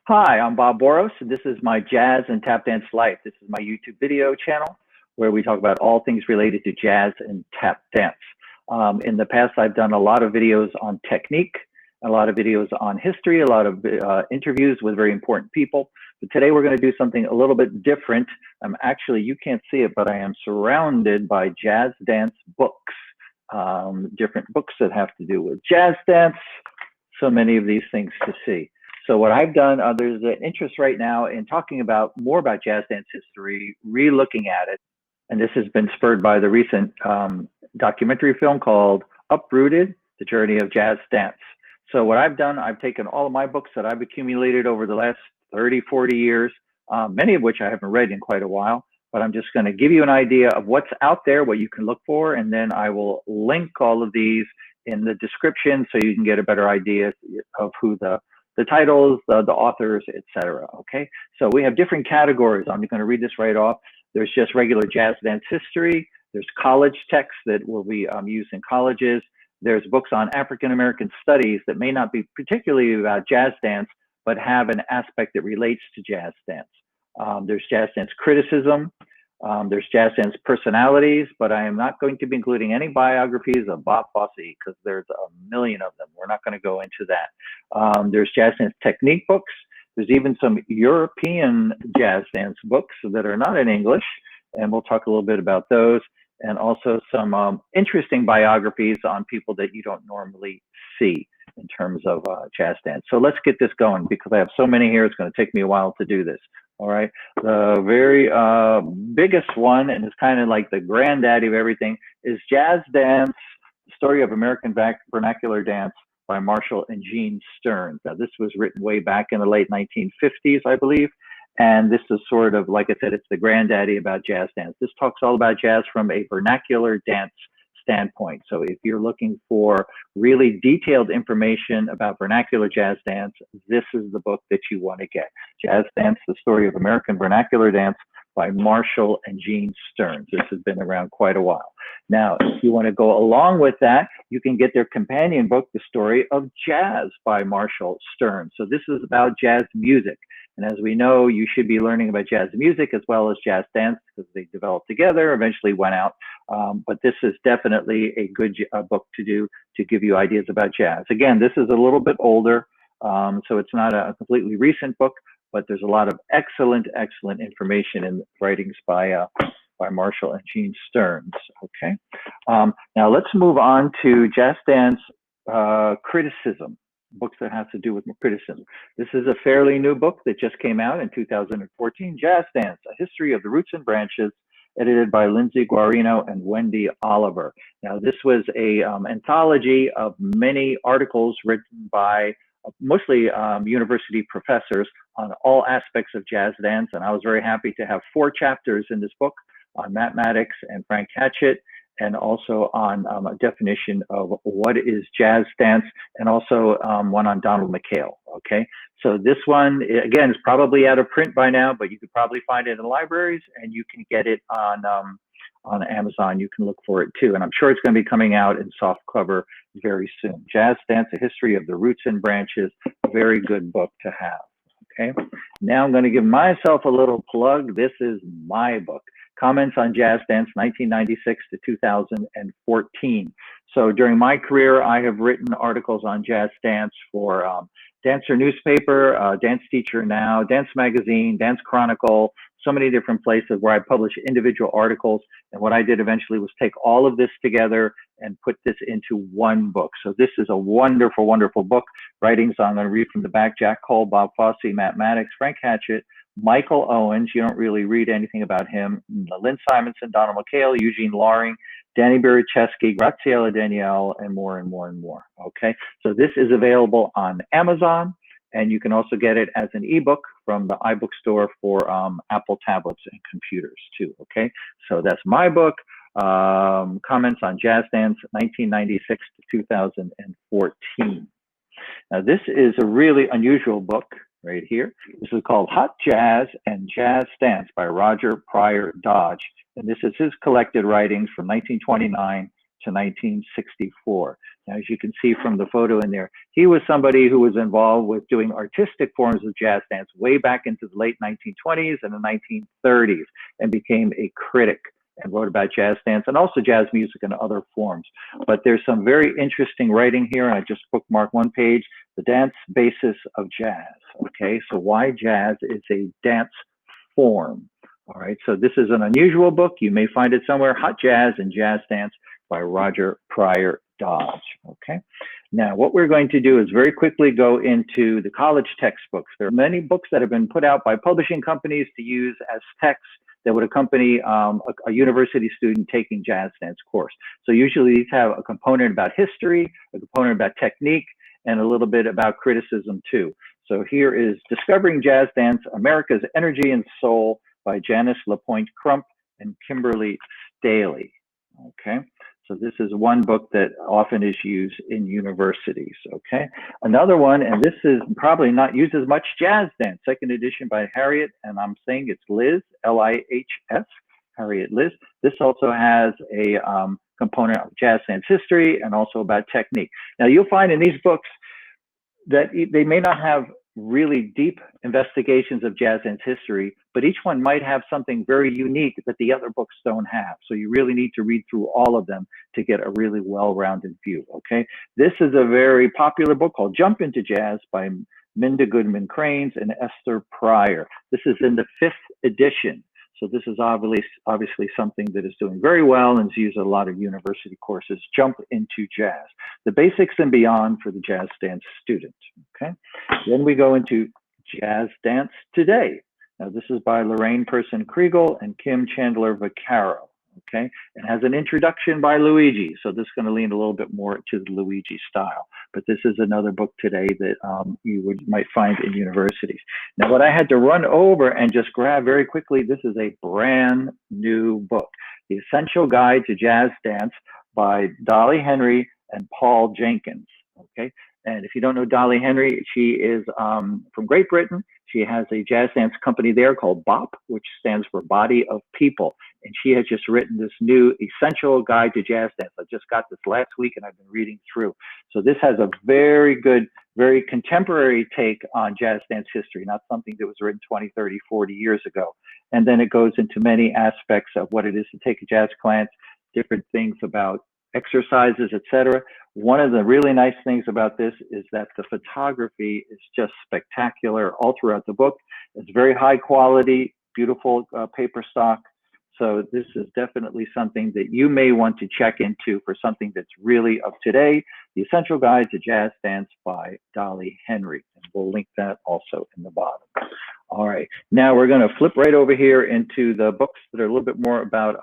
Hi, I'm Bob Boross, and this is my Jazz and Tap Dance Life. This is my YouTube video channel where we talk about all things related to jazz and tap dance. In the past, I've done a lot of videos on technique, a lot of videos on history, a lot of interviews with very important people. But today we're going to do something a little bit different. Actually, you can't see it, but I am surrounded by jazz dance books, different books that have to do with jazz dance. So many of these things to see. So what I've done, there's an interest right now in talking about more about jazz dance history, re-looking at it. And this has been spurred by the recent documentary film called Uprooted, The Journey of Jazz Dance. So what I've done, I've taken all of my books that I've accumulated over the last 30, 40 years, many of which I haven't read in quite a while, but I'm just going to give you an idea of what's out there, what you can look for, and then I will link all of these in the description so you can get a better idea of who the titles, the authors, etc. Okay, so we have different categories. I'm going to read this right off. There's just regular jazz dance history. There's college texts that will be used in colleges. There's books on African American studies that may not be particularly about jazz dance, but have an aspect that relates to jazz dance. There's jazz dance criticism. There's jazz dance personalities, but I am not going to be including any biographies of Bob Fosse because there's a million of them. We're not going to go into that. There's jazz dance technique books. There's even some European jazz dance books that are not in English, and we'll talk a little bit about those, and also some interesting biographies on people that you don't normally see in terms of jazz dance. So let's get this going because I have so many here. It's going to take me a while to do this. All right. The very biggest one, and it's kind of like the granddaddy of everything, is Jazz Dance, The Story of American Vernacular Dance by Marshall and Gene Stearns. Now, this was written way back in the late 1950s, I believe. And this is sort of, like I said, it's the granddaddy about jazz dance. This talks all about jazz from a vernacular dance standpoint. So if you're looking for really detailed information about vernacular jazz dance, this is the book that you want to get. Jazz Dance, The Story of American Vernacular Dance by Marshall and Gene Stearns. This has been around quite a while. Now, if you want to go along with that, you can get their companion book, The Story of Jazz by Marshall Stearns. So this is about jazz music. And as we know, you should be learning about jazz music as well as jazz dance because they developed together, eventually went out. But this is definitely a good book to do to give you ideas about jazz. Again, this is a little bit older, so it's not a completely recent book, but there's a lot of excellent, excellent information in writings by Marshall and Gene Stearns. Okay, now let's move on to jazz dance criticism. Books that have to do with criticism. This is a fairly new book that just came out in 2014, Jazz Dance, A History of the Roots and Branches, edited by Lindsay Guarino and Wendy Oliver. Now, this was a anthology of many articles written by mostly university professors on all aspects of jazz dance, and I was very happy to have 4 chapters in this book on mathematics and Frank Hatchett, and also on a definition of what is jazz dance, and also one on Donald McKechnie. Okay, so this one, again, is probably out of print by now, but you could probably find it in the libraries, and you can get it on Amazon. You can look for it too, and I'm sure it's going to be coming out in soft cover very soon. Jazz Dance, A History of the Roots and Branches, very good book to have. Okay, now I'm going to give myself a little plug. This is my book. Comments on Jazz Dance, 1996 to 2014. So during my career, I have written articles on jazz dance for Dancer Newspaper, Dance Teacher Now, Dance Magazine, Dance Chronicle, so many different places where I publish individual articles. And what I did eventually was take all of this together and put this into one book. So this is a wonderful, wonderful book. Writings I'm going to read from the back: Jack Cole, Bob Fosse, mathematics, Frank Hatchett, Michael Owens, you don't really read anything about him, Lynn Simonson, Donna McKechnie, Eugene Loring, Danny Buricheski, Graziella Danielle, and more and more and more. Okay, so this is available on Amazon, and you can also get it as an ebook from the iBook store for Apple tablets and computers too. Okay, so that's my book, Comments on Jazz Dance, 1996 to 2014. Now, this is a really unusual book right here. This is called Hot Jazz and Jazz Dance by Roger Pryor Dodge. And this is his collected writings from 1929 to 1964. Now, as you can see from the photo in there, he was somebody who was involved with doing artistic forms of jazz dance way back into the late 1920s and the 1930s, and became a critic and wrote about jazz dance and also jazz music and other forms. But there's some very interesting writing here, and I just bookmarked one page, The Dance Basis of Jazz. Okay, so why jazz is a dance form. All right, so this is an unusual book. You may find it somewhere, Hot Jazz and Jazz Dance by Roger Pryor Dodge. Okay, now what we're going to do is very quickly go into the college textbooks. There are many books that have been put out by publishing companies to use as texts that would accompany a university student taking jazz dance course. So usually these have a component about history, a component about technique, and a little bit about criticism too. So here is Discovering Jazz Dance, America's Energy and Soul by Janice LaPointe Crump and Kimberly Staley. Okay, so this is one book that often is used in universities. Okay, another one, and this is probably not used as much, Jazz Dance, second edition by Harriet, and I'm saying it's Liz, L-I-H-S, Harriet Liz. This also has a component of jazz dance history and also about technique. Now you'll find in these books that they may not have really deep investigations of jazz dance history, but each one might have something very unique that the other books don't have. So you really need to read through all of them to get a really well-rounded view, okay? This is a very popular book called Jump Into Jazz by Minda Goodman Cranes and Esther Pryor. This is in the 5th edition. So this is obviously something that is doing very well and is used in a lot of university courses. Jump Into Jazz, the basics and beyond for the jazz dance student. Okay. Then we go into Jazz Dance Today. Now this is by Lorraine Person Kriegel and Kim Chandler Vaccaro. Okay, it has an introduction by Luigi, so this is going to lean a little bit more to the Luigi style. But this is another book today that you might find in universities. Now, what I had to run over and just grab very quickly, this is a brand new book, The Essential Guide to Jazz Dance by Dolly Henry and Paul Jenkins. Okay, and if you don't know Dolly Henry, she is from Great Britain. She has a jazz dance company there called BOP, which stands for Body of People. And she has just written this new Essential Guide to Jazz Dance. I just got this last week and I've been reading through. So this has a very good, very contemporary take on jazz dance history, not something that was written 20, 30, 40 years ago. And then it goes into many aspects of what it is to take a jazz class, different things about exercises, etc. One of the really nice things about this is that the photography is just spectacular all throughout the book. It's very high quality, beautiful paper stock. So this is definitely something that you may want to check into for something that's really of today. The Essential Guide to Jazz Dance by Dolly Henry. And we'll link that also in the bottom. All right, now we're going to flip right over here into the books that are a little bit more about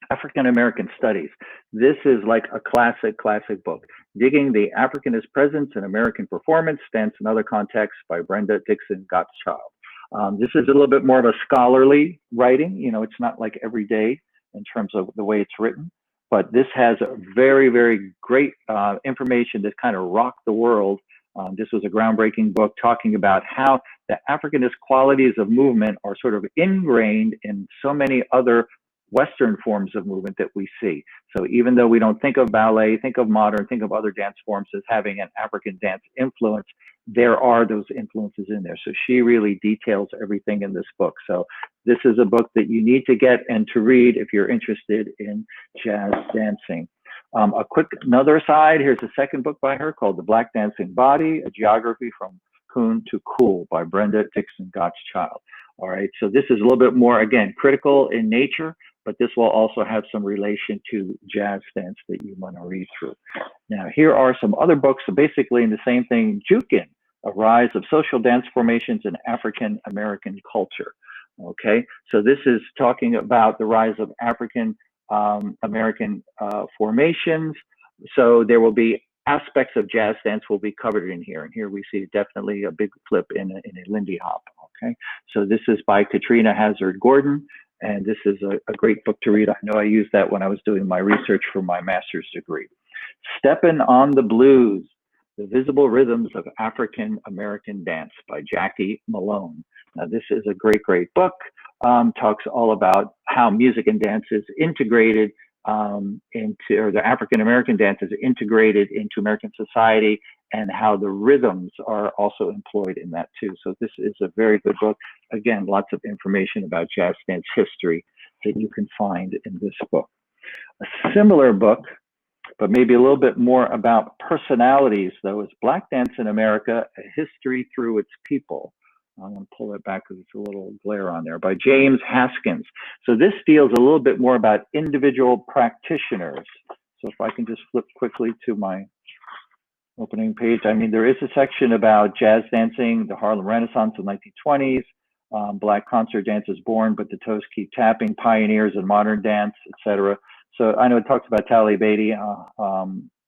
African-American studies. This is like a classic book. Digging the Africanist Presence in American Performance, Dance and Other Contexts by Brenda, Dixon, Gottschild. This is a little bit more of a scholarly writing. You know, it's not like every day in terms of the way it's written, but this has a very, very great information that kind of rocked the world. This was a groundbreaking book talking about how the Africanist qualities of movement are sort of ingrained in so many other Western forms of movement that we see. So even though we don't think of ballet, think of modern, think of other dance forms as having an African dance influence, there are those influences in there. So she really details everything in this book. So this is a book that you need to get and to read if you're interested in jazz dancing. A quick another aside, here's a second book by her called The Black Dancing Body, A Geography from Coon to Cool by Brenda, Dixon, Gottschild. All right, so this is a little bit more, again, critical in nature, but this will also have some relation to jazz dance that you want to read through. Now, here are some other books, so basically in the same thing, Jookin, A Rise of Social Dance Formations in African American Culture. Okay, so this is talking about the rise of African American formations. So there will be aspects of jazz dance will be covered in here. And here we see definitely a big flip in a Lindy Hop. Okay, so this is by Katrina Hazard Gordon. And this is a great book to read. I know I used that when I was doing my research for my master's degree. Steppin' on the Blues, The Visible Rhythms of African American Dance by Jacqui Malone. Now, this is a great book. Talks all about how music and dance is integrated or the African American dance is integrated into American society, and how the rhythms are also employed in that too. So this is a very good book. Again, lots of information about jazz dance history that you can find in this book. A similar book, but maybe a little bit more about personalities, though, is Black Dance in America, A History Through Its People. I'm going to pull it back because it's a little glare on there, by James Haskins. So this deals a little bit more about individual practitioners. So if I can just flip quickly to my opening page. I mean, there is a section about jazz dancing, the Harlem Renaissance of the 1920s, Black concert dance is born, but the toes keep tapping, pioneers in modern dance, etc. So I know it talks about Tally Beatty,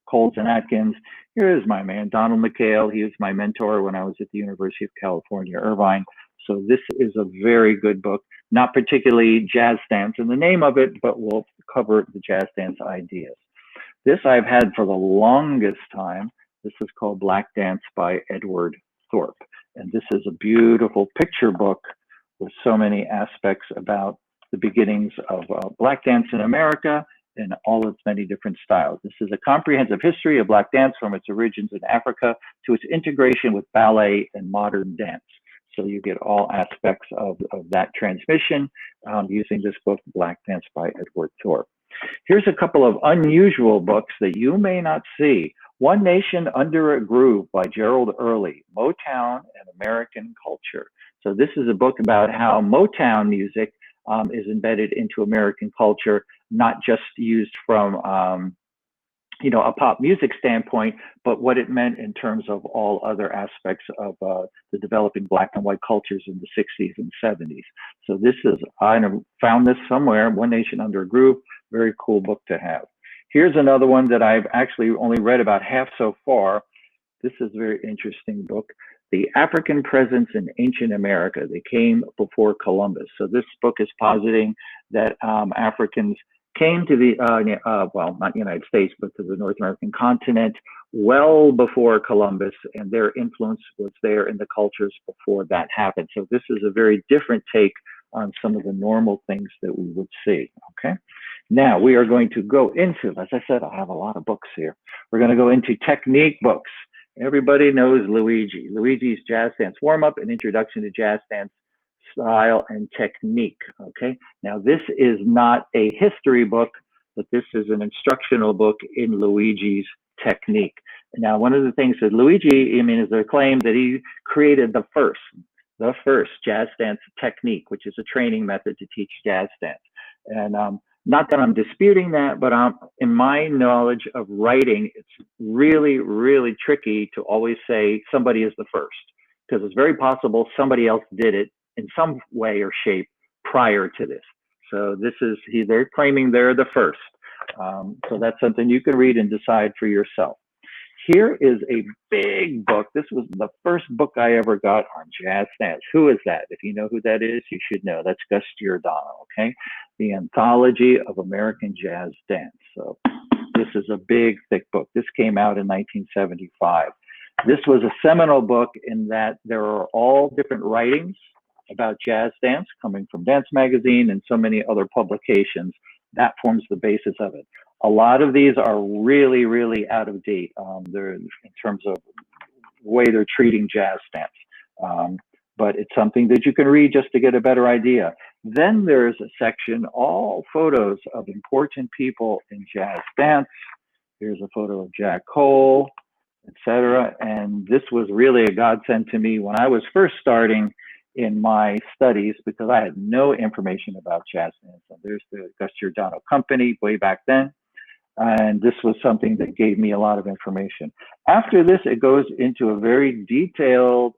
Coles and Atkins. Here is my man, Donald McKechnie. He was my mentor when I was at the University of California, Irvine. So this is a very good book, not particularly jazz dance in the name of it, but we'll cover the jazz dance ideas. This I've had for the longest time. This is called Black Dance by Edward Thorpe. And this is a beautiful picture book with so many aspects about the beginnings of Black dance in America and all its many different styles. This is a comprehensive history of Black dance from its origins in Africa to its integration with ballet and modern dance. So you get all aspects of that transmission using this book, Black Dance by Edward Thorpe. Here's a couple of unusual books that you may not see. One Nation Under a Groove by Gerald Early, Motown and American Culture. So this is a book about how Motown music is embedded into American culture, not just used from a pop music standpoint, but what it meant in terms of all other aspects of the developing Black and white cultures in the 60s and 70s. So this is, I found this somewhere, One Nation Under a Groove, very cool book to have. Here's another one that I've actually only read about half so far. This is a very interesting book, The African Presence in Ancient America. They came before Columbus. So this book is positing that Africans came to the, well, not United States, but to the North American continent well before Columbus, and their influence was there in the cultures before that happened. So this is a very different take on some of the normal things that we would see, okay? Now we are going to go into, as I said, I have a lot of books here. We're going to go into technique books. Everybody knows Luigi. Luigi's Jazz Dance Warm-Up, an introduction to jazz dance style and technique, okay? Now this is not a history book, but this is an instructional book in Luigi's technique. Now, one of the things that Luigi, I mean, is a claim that he created the first jazz dance technique, which is a training method to teach jazz dance. And not that I'm disputing that, but in my knowledge of writing, it's really, really tricky to always say somebody is the first, because it's very possible somebody else did it in some way or shape prior to this. So this is, they're claiming they're the first. So that's something you can read and decide for yourself. Here is a big book. This was the first book I ever got on jazz dance. Who is that? If you know who that is, you should know. That's Gus Giordano, okay? The Anthology of American Jazz Dance. So this is a big, thick book. This came out in 1975. This was a seminal book in that there are all different writings about jazz dance coming from Dance Magazine and so many other publications. That forms the basis of it. A lot of these are really, really out of date. They're in terms of the way they're treating jazz dance. But it's something that you can read just to get a better idea. Then there's a section, all photos of important people in jazz dance. Here's a photo of Jack Cole, etc. And this was really a godsend to me when I was first starting in my studies, because I had no information about jazz dance. So there's the Gus Giordano Company way back then. And this was something that gave me a lot of information. After this, it goes into a very detailed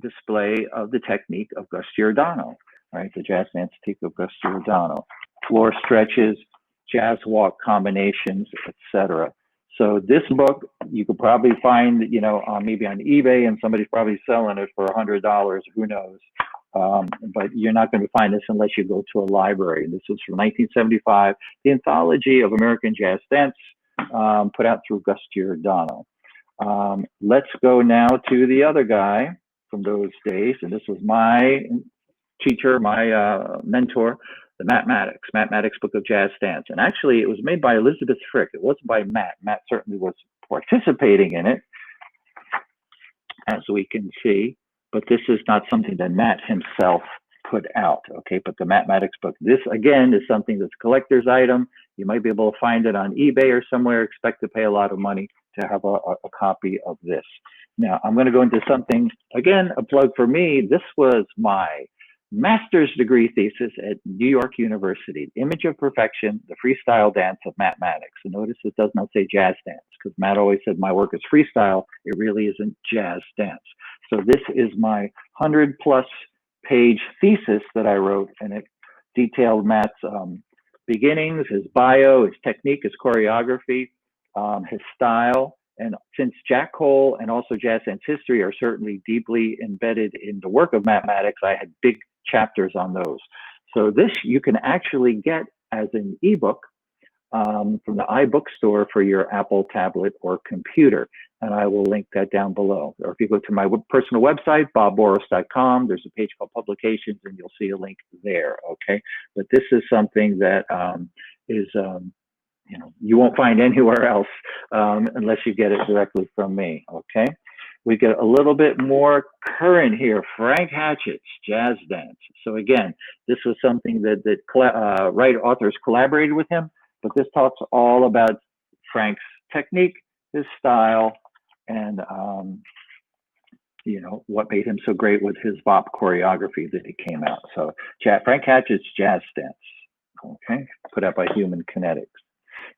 display of the technique of Gus Giordano, right? The jazz dance technique of Gus Giordano, floor stretches, jazz walk combinations, etc. So this book, you could probably find, you know, maybe on eBay, and somebody's probably selling it for $100, who knows? But you're not going to find this unless you go to a library. This was from 1975, the Anthology of American Jazz Dance, put out through Gus Giordano. Let's go now to the other guy from those days, and this was my teacher, my mentor, the Mathematics Book of Jazz Dance. And actually, it was made by Elizabeth Frick. It wasn't by Matt. Matt certainly was participating in it, as we can see, but this is not something that Matt himself put out, okay? But the Mathematics book, this again is something that's a collector's item. You might be able to find it on eBay or somewhere. Expect to pay a lot of money to have a copy of this. Now, I'm gonna go into something, again, a plug for me. This was my master's degree thesis at New York University, Image of Perfection, the Freestyle Dance of Mathematics. And notice it does not say jazz dance, because Matt always said my work is freestyle. It really isn't jazz dance. So this is my 100+ page thesis that I wrote, and it detailed Matt's beginnings, his bio, his technique, his choreography, his style. And since Jack Cole and also jazz dance history are certainly deeply embedded in the work of mathematics, I had big chapters on those. So this you can actually get as an ebook from the iBookstore for your Apple tablet or computer. And I will link that down below. Or if you go to my personal website, bobboross.com, there's a page called Publications, and you'll see a link there, okay? But this is something that is, you know, you won't find anywhere else unless you get it directly from me, okay? We get a little bit more current here. Frank Hatchets, Jazz Dance. So again, this was something that authors collaborated with him, but this talks all about Frank's technique, his style, and you know, what made him so great with his bop choreography that he came out. So Frank Hatchet's Jazz Dance, okay, put out by Human Kinetics.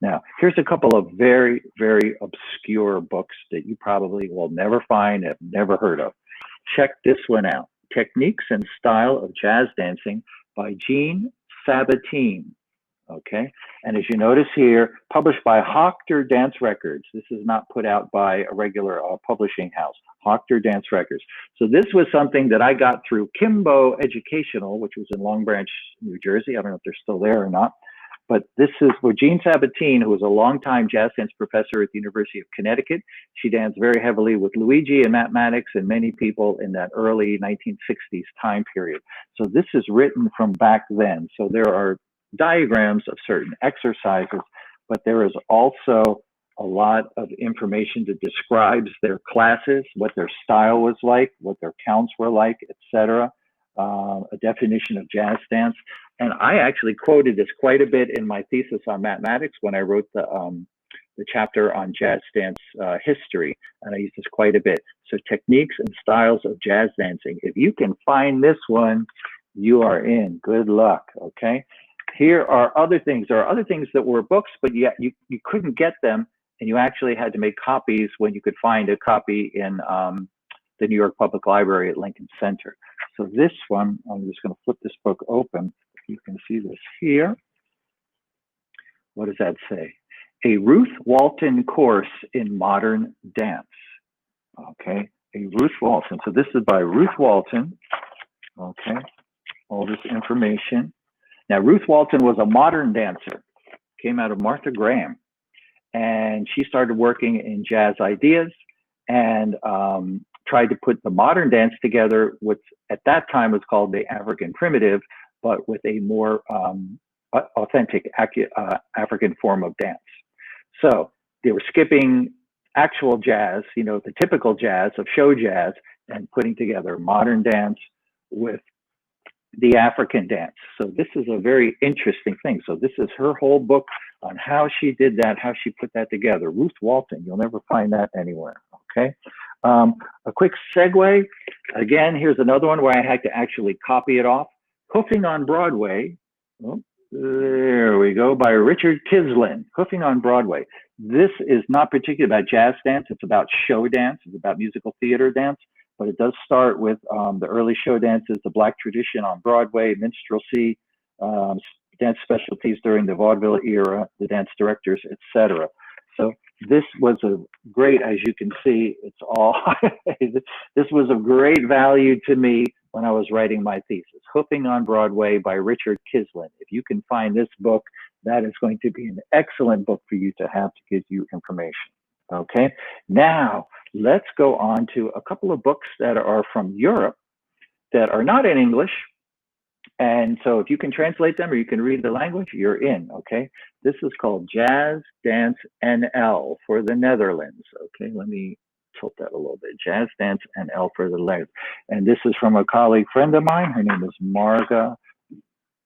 Now, here's a couple of very, very obscure books that you probably will never find, have never heard of. Check this one out. Techniques and Style of Jazz Dancing by Jean Sabatine. Okay, and as you notice here, published by Hochter Dance Records. This is not put out by a regular publishing house, Hochter Dance Records. So this was something that I got through Kimbo Educational, which was in Long Branch, New Jersey. I don't know if they're still there or not. But this is for Jean Sabatine, who was a longtime jazz dance professor at the University of Connecticut. She danced very heavily with Luigi and mathematics and many people in that early 1960s time period. So this is written from back then. So there are diagrams of certain exercises, but there is also a lot of information that describes their classes, what their style was like, what their counts were like, etc. A definition of jazz dance. And I actually quoted this quite a bit in my thesis on mathematics when I wrote the chapter on jazz dance history, and I used this quite a bit. So Techniques and Styles of Jazz Dancing. If you can find this one, you are in. Good luck, okay? Here are other things. There are other things that were books, but yet you couldn't get them, and you actually had to make copies when you could find a copy in the New York Public Library at Lincoln Center. So this one, I'm just going to flip this book open. You can see this here. What does that say? A Ruth Walton Course in Modern Dance. Okay, a Ruth Walton. So this is by Ruth Walton. Okay, all this information. Now, Ruth Walton was a modern dancer, came out of Martha Graham, and she started working in jazz ideas and tried to put the modern dance together, which at that time was called the African primitive, but with a more authentic African form of dance. So they were skipping actual jazz, you know, the typical jazz of show jazz, and putting together modern dance with the African dance. So this is a very interesting thing. So this is her whole book on how she did that, how she put that together. Ruth Walton, you'll never find that anywhere, okay? A quick segue. Again, here's another one where I had to actually copy it off. Hoofing on Broadway. Oh, there we go, by Richard Kislin. Hoofing on Broadway. This is not particularly about jazz dance. It's about show dance. It's about musical theater dance. But it does start with the early show dances, the Black tradition on Broadway, minstrelsy, dance specialties during the vaudeville era, the dance directors, etc. So this was a great, as you can see, it's all, this was of great value to me when I was writing my thesis. Hoofing on Broadway by Richard Kislin. If you can find this book, that is going to be an excellent book for you to have to give you information. Okay, now let's go on to a couple of books that are from Europe that are not in English, And so if you can translate them or you can read the language, you're in, okay? This is called Jazz Dance NL for the Netherlands, okay? Let me tilt that a little bit. Jazz Dance NL for the Netherlands. And this is from a colleague friend of mine. Her name is Marga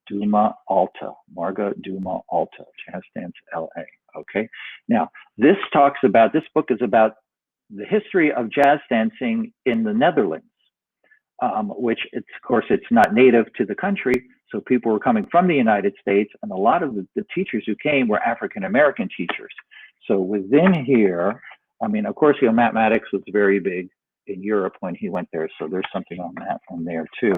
Duma Alta. Marga Duma Alta, Jazz Dance LA, okay? Now, this book is about the history of jazz dancing in the Netherlands. Which of course, it's not native to the country. So people were coming from the United States, and a lot of the teachers who came were African-American teachers. So within here, I mean, of course, mathematics was very big in Europe when he went there. So there's something on that one there too.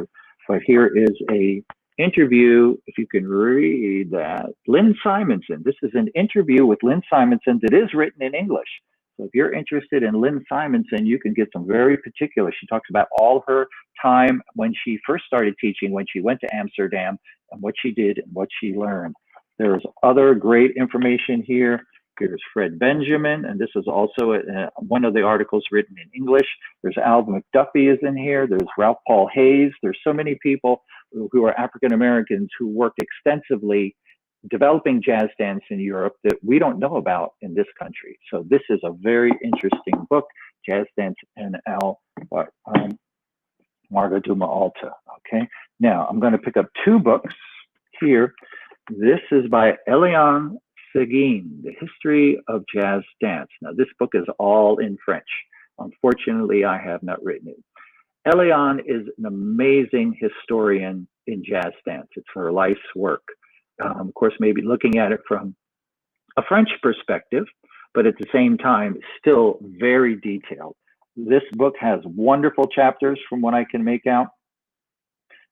But here is a interview, if you can read that, Lynn Simonson. This is an interview with Lynn Simonson that is written in English. So if you're interested in Lynn Simonson, you can get some very particular. She talks about all her time when she first started teaching, when she went to Amsterdam, and what she did and what she learned. There's other great information here. Here's Fred Benjamin, and this is also one of the articles written in English. There's Al McDuffie is in here. There's Ralph Paul Hayes. There's so many people who are African Americans who worked extensively developing jazz dance in Europe that we don't know about in this country. So this is a very interesting book, Jazz Dance NL by Marga Duma Alta. Okay, now I'm going to pick up two books here. This is by Eliane Seguin, The History of Jazz Dance. Now this book is all in French. Unfortunately, I have not written it. Eliane is an amazing historian in jazz dance. It's her life's work. Of course, maybe looking at it from a French perspective, but at the same time, still very detailed. This book has wonderful chapters from what I can make out.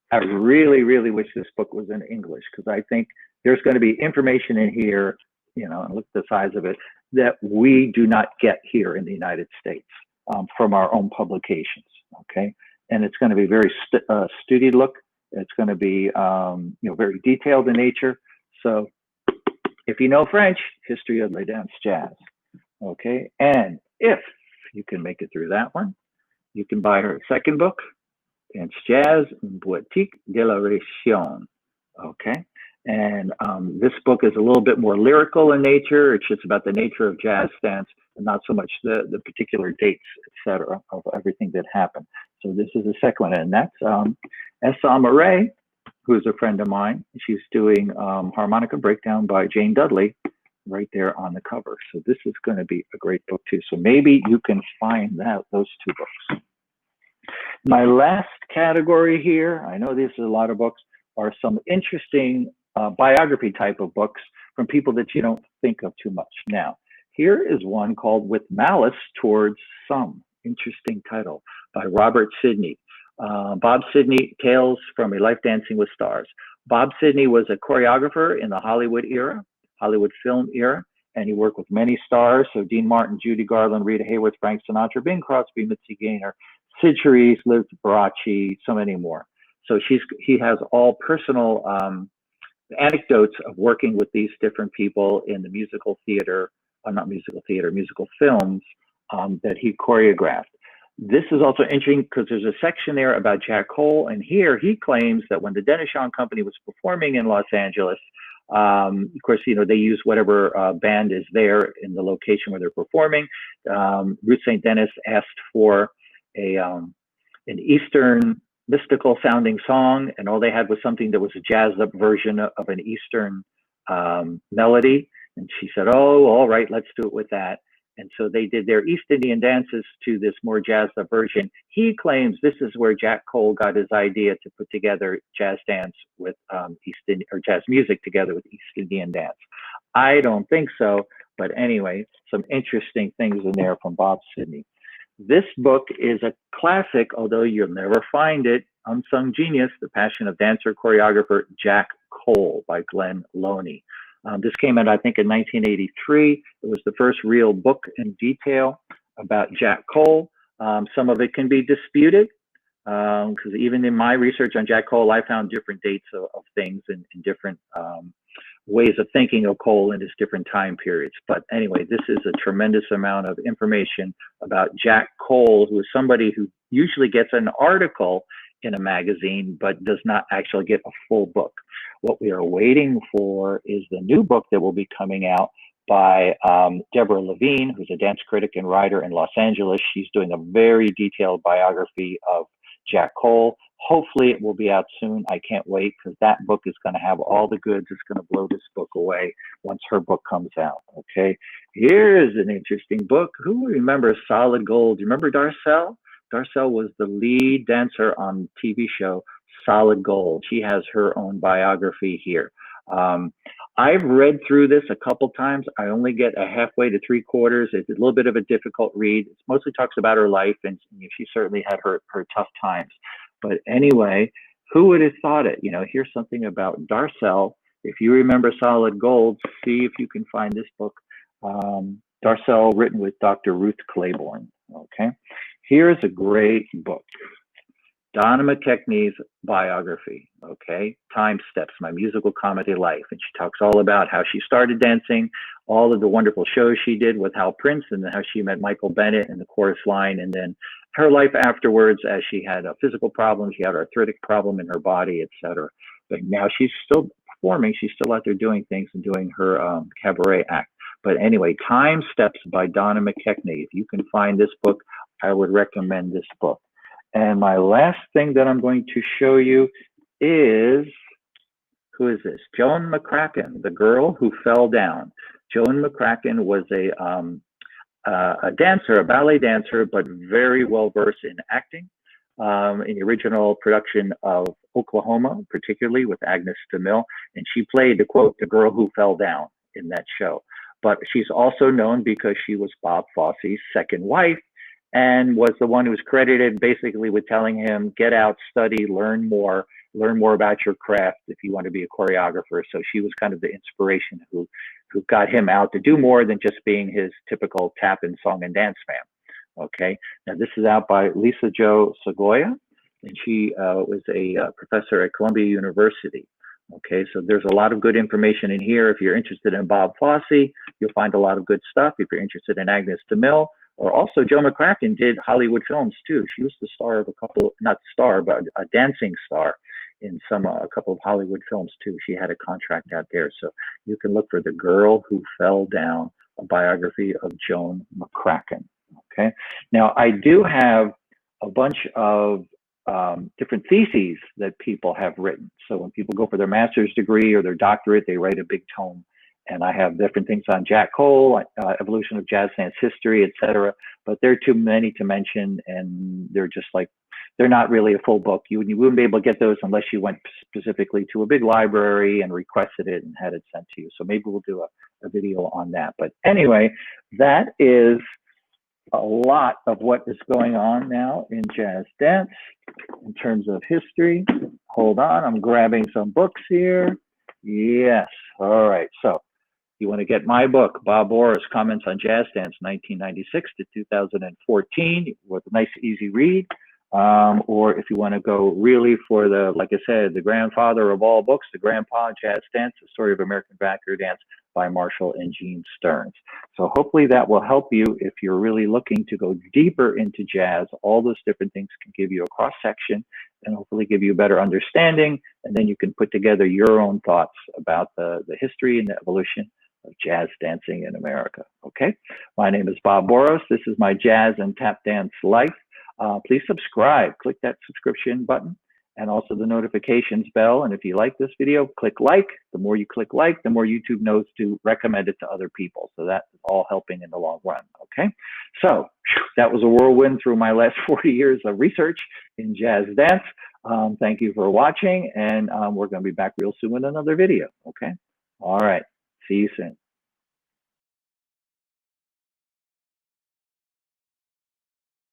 I really, really wish this book was in English, because I think there's going to be information in here, you know, and look at the size of it, that we do not get here in the United States from our own publications, okay? And it's going to be very studied look. It's going to be, very detailed in nature. So if you know French, History of Le Dance Jazz, okay? And if you can make it through that one, you can buy her second book, Dance Jazz, Boutique de la Région, okay? And this book is a little bit more lyrical in nature. It's just about the nature of jazz dance and not so much the particular dates, etc., of everything that happened. So this is the second one, and that's Essa Murray, who's a friend of mine. She's doing Harmonica Breakdown by Jane Dudley right there on the cover. So this is going to be a great book too. So maybe you can find those two books. My last category here, I know this is a lot of books, are some interesting biography type of books from people that you don't think of too much. Now, here is one called With Malice Towards Some. Interesting title, by Robert Sidney. Bob Sidney, Tales from a Life Dancing with Stars. Bob Sidney was a choreographer in the Hollywood film era, and he worked with many stars. So Dean Martin, Judy Garland, Rita Hayworth, Frank Sinatra, Bing Crosby, Mitzi Gaynor, Sid Charisse, Liz Baracci, so many more. So he has all personal anecdotes of working with these different people in the musical films that he choreographed. This is also interesting because there's a section there about Jack Cole, and here he claims that when the Denishon Company was performing in Los Angeles, of course, they use whatever band is there in the location where they're performing. Ruth St. Denis asked for an Eastern mystical sounding song, and all they had was something that was a jazzed up version of an Eastern melody. And she said, oh, all right, let's do it with that. And so they did their East Indian dances to this more jazzed up version. He claims this is where Jack Cole got his idea to put together jazz dance with jazz music together with East Indian dance. I don't think so, but anyway, some interesting things in there from Bob Sidney. This book is a classic, although you'll never find it, Unsung Genius, The Passion of Dancer Choreographer Jack Cole by Glenn Loney. This came out, I think, in 1983. It was the first real book in detail about Jack Cole. Some of it can be disputed, because even in my research on Jack Cole, I found different dates of things and different ways of thinking of Cole in his different time periods. But anyway, this is a tremendous amount of information about Jack Cole, who is somebody who usually gets an article in a magazine, but does not actually get a full book. What we are waiting for is the new book that will be coming out by Deborah Levine, who's a dance critic and writer in Los Angeles. She's doing a very detailed biography of Jack Cole. Hopefully it will be out soon. I can't wait, because that book is going to have all the goods. It's going to blow this book away once her book comes out. Okay, here's an interesting book. Who remembers Solid Gold? Do you remember Darcel? Darcel was the lead dancer on the TV show Solid Gold. She has her own biography here. I've read through this a couple times. I only get a halfway to three-quarters. It's a little bit of a difficult read. It mostly talks about her life, and she certainly had her tough times. But anyway, who would have thought it? Here's something about Darcel. If you remember Solid Gold, see if you can find this book. Darcel, written with Dr. Ruth Claiborne. Okay, here's a great book. Donna McKechnie's biography, okay? Time Steps, My Musical Comedy Life. And she talks all about how she started dancing, all of the wonderful shows she did with Hal Prince, and then how she met Michael Bennett in the chorus line, and then her life afterwards as she had a physical problem, she had an arthritic problem in her body, etc. But now she's still performing, she's still out there doing things and doing her cabaret act. But anyway, Time Steps by Donna McKechnie. If you can find this book, I would recommend this book. And my last thing that I'm going to show you is, who is this? Joan McCracken, The Girl Who Fell Down. Joan McCracken was a dancer, a ballet dancer, but very well versed in acting. In the original production of Oklahoma, particularly with Agnes DeMille, and she played the quote, "The Girl Who Fell Down" in that show. But she's also known because she was Bob Fosse's second wife, and was the one who was credited basically with telling him, get out, study, learn more about your craft if you want to be a choreographer. So she was kind of the inspiration who got him out to do more than just being his typical tap and song and dance man. Okay, now this is out by Lisa Jo Segoya, and she was a professor at Columbia University. Okay, so there's a lot of good information in here. If you're interested in Bob Fosse, you'll find a lot of good stuff. If you're interested in Agnes DeMille, or also Joan McCracken did Hollywood films too. She was the star of a couple, not star, but a dancing star in a couple of Hollywood films too. She had a contract out there. So you can look for The Girl Who Fell Down, a biography of Joan McCracken. Okay. Now I do have a bunch of different theses that people have written. So when people go for their master's degree or their doctorate, they write a big tome. And I have different things on Jack Cole, evolution of jazz dance history, etc. But there are too many to mention, and they're just like, they're not really a full book. You wouldn't be able to get those unless you went specifically to a big library and requested it and had it sent to you. So maybe we'll do a video on that. But anyway, that is a lot of what is going on now in jazz dance in terms of history. Hold on, I'm grabbing some books here. Yes, all right. So you want to get my book, Bob Boross, Comments on Jazz Dance, 1996 to 2014, with a nice, easy read. Or if you want to go really for the, like I said, the grandfather of all books, the Grandpa Jazz Dance, The Story of American Vernacular Dance by Marshall and Gene Stearns. So hopefully that will help you if you're really looking to go deeper into jazz. All those different things can give you a cross-section and hopefully give you a better understanding. And then you can put together your own thoughts about the history and the evolution of jazz dancing in America. Okay, my name is Bob Boross. This is my jazz and tap dance life. Please subscribe, click that subscription button and also the notifications bell. And if you like this video, click like. The more you click like, the more YouTube knows to recommend it to other people. So that is all helping in the long run. Okay, so that was a whirlwind through my last 40 years of research in jazz dance. Thank you for watching, and we're going to be back real soon with another video. Okay, all right. See you soon.